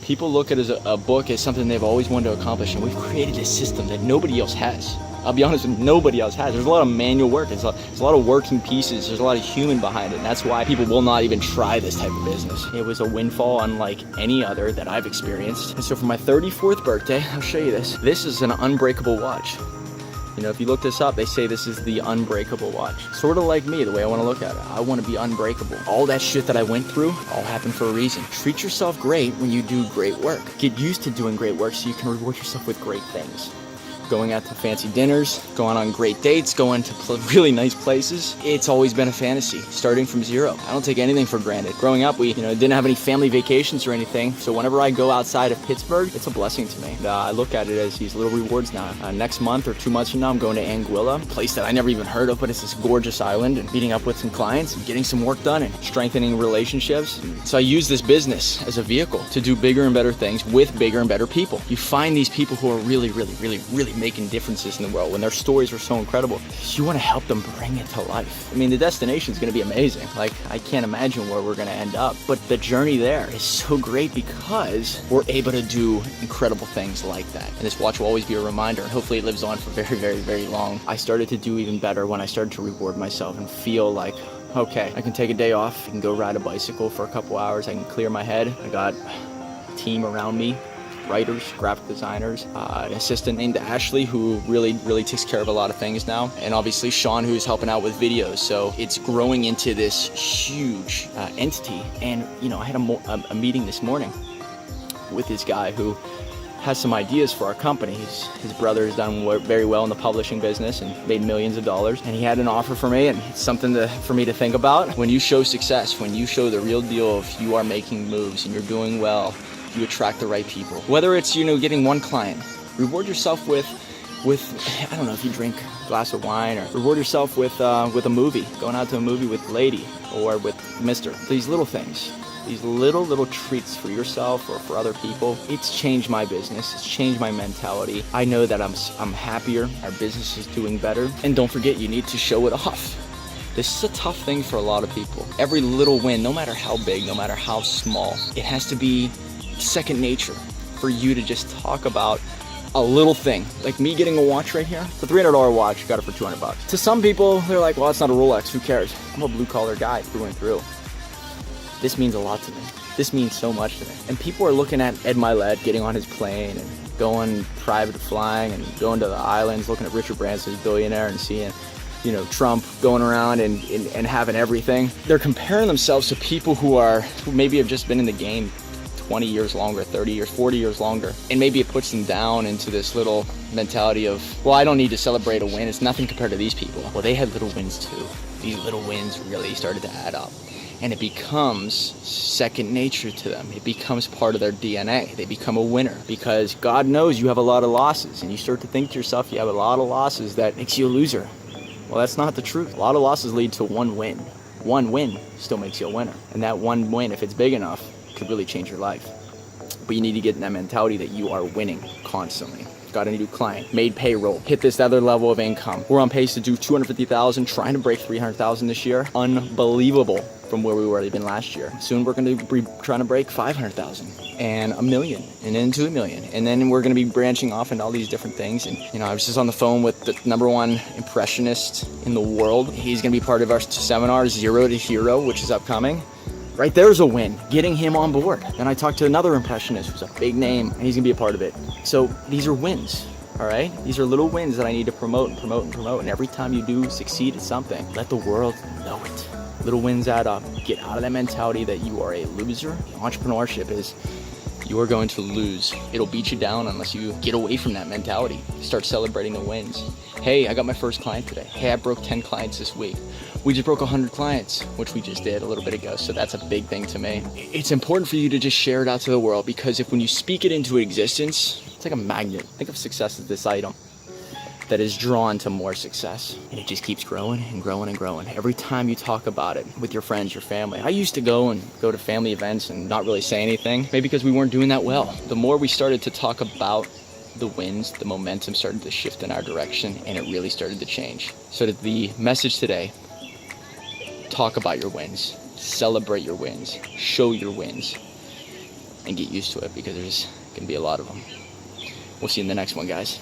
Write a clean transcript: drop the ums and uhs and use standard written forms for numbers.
People look at it as a book as something they've always wanted to accomplish, and we've created a system that nobody else has. I'll be honest with you, nobody else has. There's a lot of manual work. There's a lot of working pieces. There's a lot of human behind it. And that's why people will not even try this type of business. It was a windfall unlike any other that I've experienced. And so for my 34th birthday, I'll show you this. This is an unbreakable watch. You know, if you look this up, they say this is the unbreakable watch. Sort of like me, the way I want to look at it. I want to be unbreakable. All that shit that I went through, all happened for a reason. Treat yourself great when you do great work. Get used to doing great work so you can reward yourself with great things. Going out to fancy dinners, going on great dates, going to really nice places. It's always been a fantasy, starting from zero. I don't take anything for granted. Growing up, we didn't have any family vacations or anything, so whenever I go outside of Pittsburgh, it's a blessing to me. I look at it as these little rewards now. Next month or 2 months from now, I'm going to Anguilla, a place that I never even heard of, but it's this gorgeous island, and meeting up with some clients and getting some work done and strengthening relationships. So I use this business as a vehicle to do bigger and better things with bigger and better people. You find these people who are really making differences in the world when their stories are so incredible. You want to help them bring it to life. I mean, the destination is going to be amazing. Like, I can't imagine where we're going to end up, but the journey there is so great because we're able to do incredible things like that. And this watch will always be a reminder, and hopefully it lives on for very long. I started to do even better when I started to reward myself and feel like, okay, I can take a day off, I can go ride a bicycle for a couple hours, I can clear my head. I got a team around me, writers, graphic designers, an assistant named Ashley who really takes care of a lot of things now, and obviously Sean who's helping out with videos. So it's growing into this huge entity. And I had a meeting this morning with this guy who has some ideas for our company. His brother has done very well in the publishing business and made millions of dollars, and he had an offer for me, and it's something for me to think about. When you show success, when you show the real deal of you are making moves and you're doing well, you attract the right people. Whether it's getting one client, reward yourself with I don't know if you drink a glass of wine, or reward yourself with a movie, going out to a movie with Lady or with Mister. These little things, these little treats for yourself or for other people. It's changed my business. It's changed my mentality. I know that I'm happier. Our business is doing better. And don't forget, you need to show it off. This is a tough thing for a lot of people. Every little win, no matter how big, no matter how small, it has to be second nature for you to just talk about a little thing. Like me getting a watch right here. It's a $300 watch, got it for 200 bucks. To some people, they're like, well, it's not a Rolex, who cares? I'm a blue collar guy through and through. This means a lot to me. This means so much to me. And people are looking at Ed Milet getting on his plane and going private flying and going to the islands, looking at Richard Branson's billionaire and seeing Trump going around and having everything. They're comparing themselves to people who maybe have just been in the game 20 years longer, 30 years, 40 years longer. And maybe it puts them down into this little mentality of, well, I don't need to celebrate a win. It's nothing compared to these people. Well, they had little wins too. These little wins really started to add up. And it becomes second nature to them. It becomes part of their DNA. They become a winner because God knows you have a lot of losses, and you start to think to yourself, you have a lot of losses, that makes you a loser. Well, that's not the truth. A lot of losses lead to one win. One win still makes you a winner. And that one win, if it's big enough, could really change your life. But you need to get in that mentality that you are winning constantly. Got a new client, made payroll, hit this other level of income. We're on pace to do 250,000, trying to break 300,000 this year. Unbelievable from where we were even last year. Soon we're going to be trying to break 500,000 and $1 million and then $2 million. And then we're going to be branching off into all these different things. And I was just on the phone with the #1 impressionist in the world. He's going to be part of our seminar, Zero to Hero, which is upcoming. Right there's a win, getting him on board. Then I talked to another impressionist who's a big name, and he's gonna be a part of it. So these are wins, all right? These are little wins that I need to promote. And every time you do succeed at something, let the world know it. Little wins add up. Get out of that mentality that you are a loser. Entrepreneurship is, you are going to lose. It'll beat you down unless you get away from that mentality. Start celebrating the wins. Hey, I got my first client today. Hey, I broke 10 clients this week. We just broke 100 clients, which we just did a little bit ago. So that's a big thing to me. It's important for you to just share it out to the world, because when you speak it into existence, it's like a magnet. Think of success as this item that is drawn to more success. And it just keeps growing and growing and growing. Every time you talk about it with your friends, your family. I used to go to family events and not really say anything, maybe because we weren't doing that well. The more we started to talk about the wins, the momentum started to shift in our direction, and it really started to change. So the message today, talk about your wins, celebrate your wins, show your wins. and get used to it, because there's going to be a lot of them. We'll see you in the next one, guys.